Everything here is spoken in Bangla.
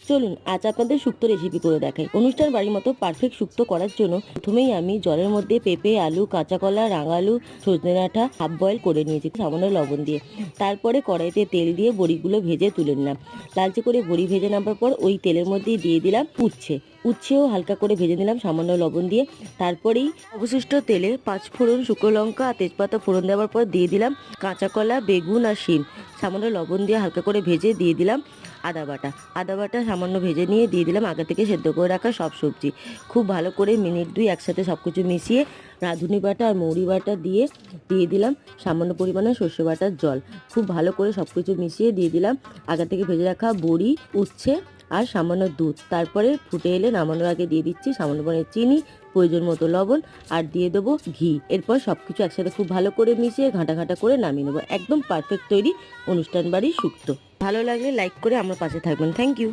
চলুন আজ আপনাদের শুক্তো রেসিপি করে দেখাই। অনুষ্ঠান বাড়ির মতো পারফেক্ট শুক্তো করার জন্য প্রথমেই আমি জলের মধ্যে পেঁপে, আলু, কাঁচা কলা, রাঙালু, সজনে ডাঁটা হাফ বয়েল করে নিয়েছি সামান্য লবণ দিয়ে। তারপরে কড়াইতে তেল দিয়ে বড়িগুলো ভেজে তুলে নিলাম। লালচে করে বড়ি ভেজে নেওয়ার পর ওই তেলের মধ্যেই দিয়ে দিলাম উচ্ছেও হালকা করে ভেজে নিলাম সামান্য লবণ দিয়ে। তারপরেই অবশিষ্ট তেলে 5 ফোড়ন, শুকনো লঙ্কা আর তেজপাতা ফোড়ন দেওয়ার পর দিয়ে দিলাম কাঁচা কলা, বেগুন আর শিম। সামান্য লবণ দিয়ে হালকা করে ভেজে দিয়ে দিলাম আদা বাটা সামান্য ভেজে নিয়ে দিয়ে দিলাম আগে থেকে সেদ্ধ করে রাখা সব সবজি। খুব ভালো করে মিনিট 2 একসাথে সব কিছু মিশিয়ে রাঁধুনি বাটা আর মৌরি বাটা দিয়ে দিলাম সামান্য পরিমাণে সর্ষে বাটার জল। খুব ভালো করে সব কিছু মিশিয়ে দিয়ে দিলাম আগে থেকে ভেজে রাখা বড়ি, উচ্ছে আর সামান্য দুধ। তারপরে ফুটে এলে নামানোর আগে দিয়ে দিচ্ছি সামান্য পরিমাণে চিনি, প্রয়োজন মতো লবণ আর দিয়ে দেবো ঘি। এরপর সবকিছু একসাথে খুব ভালো করে মিশিয়ে ঘাঁটা করে নামিয়ে নেবো। একদম পারফেক্ট তৈরি অনুষ্ঠান বাড়ির শুক্তো। ভালো লাগলে লাইক করে আমার পাশে থাকবেন। Thank you.